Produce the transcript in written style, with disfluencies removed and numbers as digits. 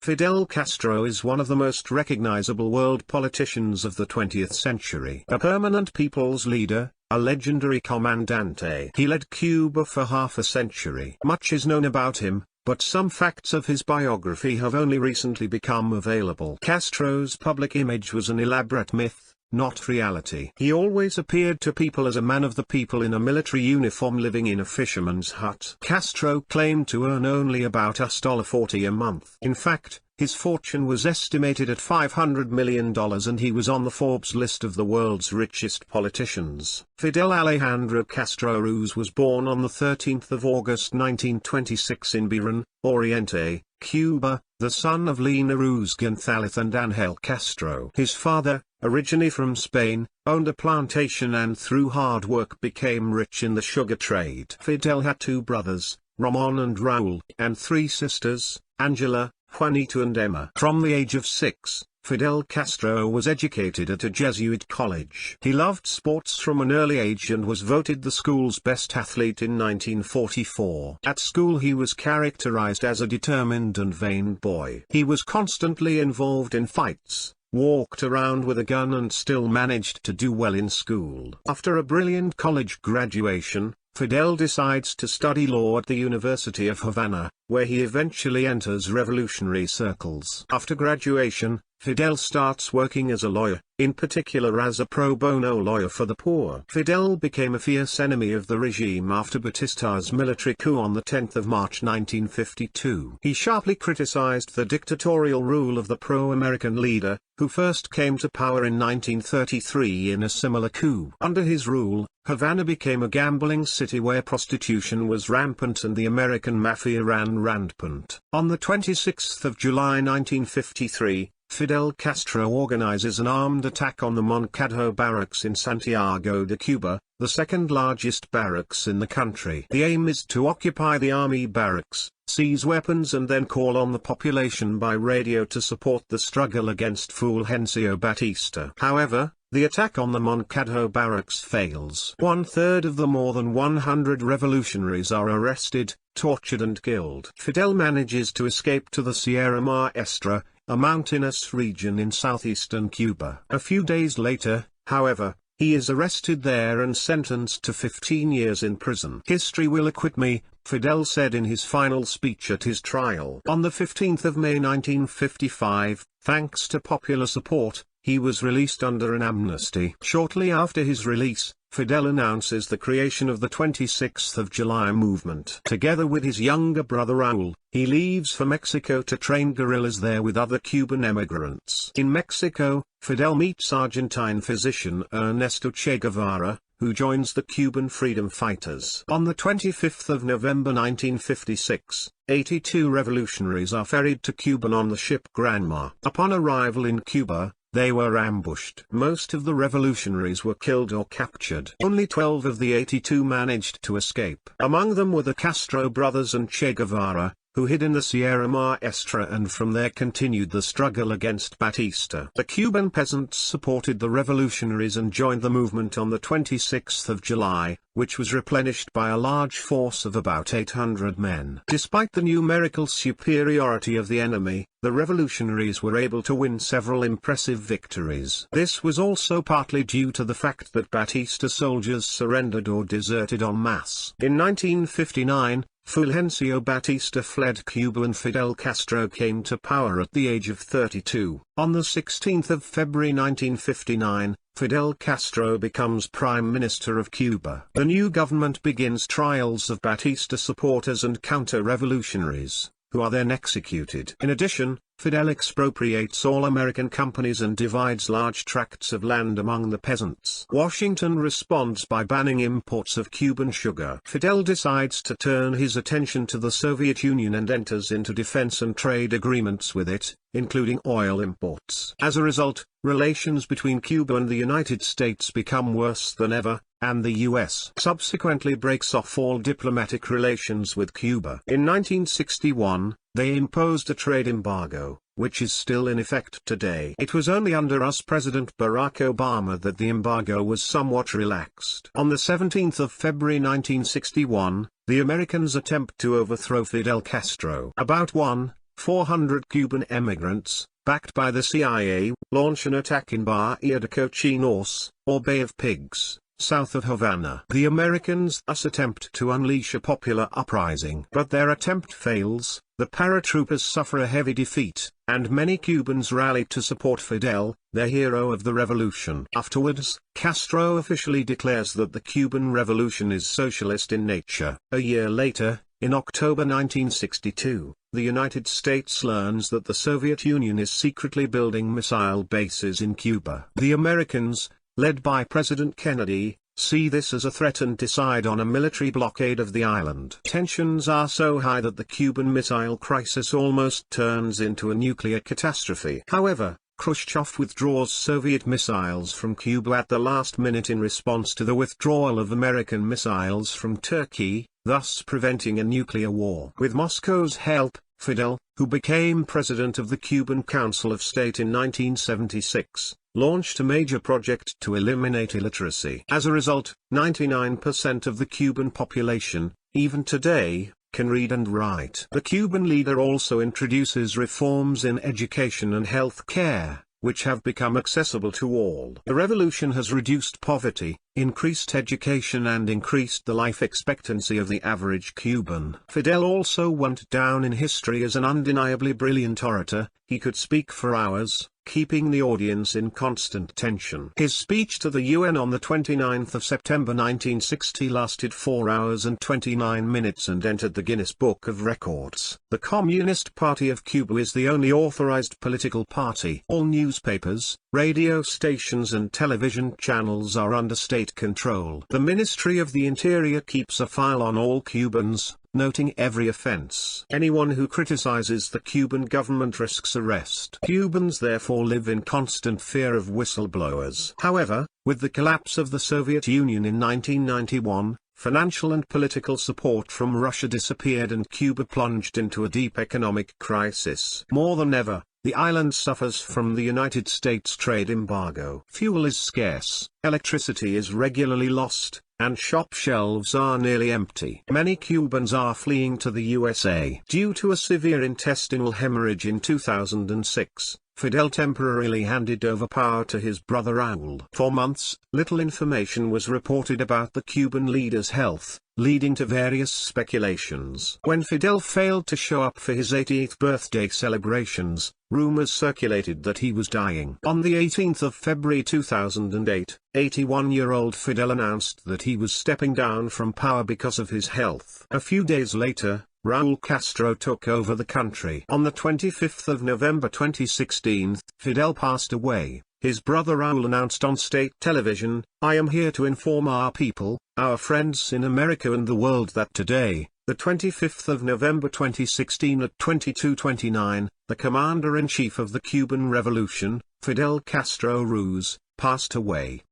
Fidel Castro is one of the most recognizable world politicians of the 20th century. A permanent people's leader, a legendary comandante. He led Cuba for half a century. Much is known about him, but some facts of his biography have only recently become available. Castro's public image was an elaborate myth, not reality. He always appeared to people as a man of the people in a military uniform living in a fisherman's hut. Castro claimed to earn only about $40 a month. In fact, his fortune was estimated at $500 million and he was on the Forbes list of the world's richest politicians. Fidel Alejandro Castro Ruz was born on the 13th of August 1926 in Biran, Oriente, Cuba, the son of Lina Ruz González and Ángel Castro. His father, originally from Spain, owned a plantation and through hard work became rich in the sugar trade. Fidel had two brothers, Ramon and Raúl, and three sisters, Angela, Juanita and Emma. From the age of 6, Fidel Castro was educated at a Jesuit college. He loved sports from an early age and was voted the school's best athlete in 1944. At school he was characterized as a determined and vain boy. He was constantly involved in fights, walked around with a gun and still managed to do well in school. After a brilliant college graduation, Fidel decides to study law at the University of Havana, where he eventually enters revolutionary circles. After graduation, Fidel starts working as a lawyer, in particular as a pro bono lawyer for the poor. Fidel became a fierce enemy of the regime after Batista's military coup on the 10th of March 1952. He sharply criticized the dictatorial rule of the pro-American leader, who first came to power in 1933 in a similar coup. Under his rule, Havana became a gambling city where prostitution was rampant and the American mafia ran rampant. On the 26th of July 1953, Fidel Castro organizes an armed attack on the Moncado barracks in Santiago de Cuba, the second largest barracks in the country. The aim is to occupy the army barracks, seize weapons and then call on the population by radio to support the struggle against Fulgencio Batista. However, the attack on the Moncado barracks fails. 1/3 of the more than 100 revolutionaries are arrested, tortured and killed. Fidel manages to escape to the Sierra Maestra, a mountainous region in southeastern Cuba. A few days later, however, he is arrested there and sentenced to 15 years in prison. "History will acquit me," Fidel said in his final speech at his trial. On the 15th of May 1955, thanks to popular support, he was released under an amnesty. Shortly after his release, Fidel announces the creation of the 26th of July movement. Together with his younger brother Raúl, he leaves for Mexico to train guerrillas there with other Cuban emigrants. In Mexico, Fidel meets Argentine physician Ernesto Che Guevara, who joins the Cuban freedom fighters. On the 25th of November 1956, 82 revolutionaries are ferried to Cuba on the ship Granma. Upon arrival in Cuba, they were ambushed. Most of the revolutionaries were killed or captured. Only 12 of the 82 managed to escape. Among them were the Castro brothers and Che Guevara, who hid in the Sierra Maestra and from there continued the struggle against Batista. The Cuban peasants supported the revolutionaries and joined the movement on the 26th of July, which was replenished by a large force of about 800 men. Despite the numerical superiority of the enemy, the revolutionaries were able to win several impressive victories. This was also partly due to the fact that Batista soldiers surrendered or deserted en masse. In 1959, Fulgencio Batista fled Cuba and Fidel Castro came to power at the age of 32. On the 16th of February 1959, Fidel Castro becomes Prime Minister of Cuba. The new government begins trials of Batista supporters and counter-revolutionaries, who are then executed. In addition, Fidel expropriates all American companies and divides large tracts of land among the peasants. Washington responds by banning imports of Cuban sugar. Fidel decides to turn his attention to the Soviet Union and enters into defense and trade agreements with it, including oil imports. As a result, relations between Cuba and the United States become worse than ever, and the U.S. subsequently breaks off all diplomatic relations with Cuba. In 1961, they imposed a trade embargo, which is still in effect today. It was only under US President Barack Obama that the embargo was somewhat relaxed. On the 17th of February 1961, the Americans attempt to overthrow Fidel Castro. About 1 400 Cuban emigrants, backed by the CIA, launch an attack in Bahia de Cochinos, or Bay of Pigs, south of Havana. The Americans thus attempt to unleash a popular uprising. But their attempt fails, the paratroopers suffer a heavy defeat, and many Cubans rally to support Fidel, their hero of the revolution. Afterwards, Castro officially declares that the Cuban Revolution is socialist in nature. A year later, in October 1962, the United States learns that the Soviet Union is secretly building missile bases in Cuba. The Americans, led by President Kennedy, see this as a threat and decide on a military blockade of the island. Tensions are so high that the Cuban Missile Crisis almost turns into a nuclear catastrophe. However, Khrushchev withdraws Soviet missiles from Cuba at the last minute in response to the withdrawal of American missiles from Turkey, thus preventing a nuclear war. With Moscow's help, Fidel, who became president of the Cuban Council of State in 1976, launched a major project to eliminate illiteracy. As a result, 99% of the Cuban population, even today, can read and write. The Cuban leader also introduces reforms in education and health care, which have become accessible to all. The revolution has reduced poverty, increased education and increased the life expectancy of the average Cuban. Fidel also went down in history as an undeniably brilliant orator. He could speak for hours, keeping the audience in constant tension. His speech to the UN on the 29th of September 1960 lasted 4 hours and 29 minutes and entered the Guinness Book of Records. The Communist Party of Cuba is the only authorized political party. All newspapers, radio stations and television channels are under state control. The Ministry of the Interior keeps a file on all Cubans, noting every offense. Anyone who criticizes the Cuban government risks arrest. Cubans therefore live in constant fear of whistleblowers. However, with the collapse of the Soviet Union in 1991, financial and political support from Russia disappeared and Cuba plunged into a deep economic crisis. More than ever, the island suffers from the United States trade embargo. Fuel is scarce, electricity is regularly lost, and shop shelves are nearly empty. Many Cubans are fleeing to the USA. Due to a severe intestinal hemorrhage in 2006, Fidel temporarily handed over power to his brother Raúl. For months, little information was reported about the Cuban leader's health, leading to various speculations. When Fidel failed to show up for his 80th birthday celebrations, rumors circulated that he was dying. On the 18th of February 2008, 81-year-old Fidel announced that he was stepping down from power because of his health. A few days later, Raúl Castro took over the country. On the 25th of November 2016, Fidel passed away. His brother Raúl announced on state television, "I am here to inform our people, our friends in America and the world that today, the 25th of November 2016 at 22:29, the commander-in-chief of the Cuban Revolution, Fidel Castro Ruz, passed away."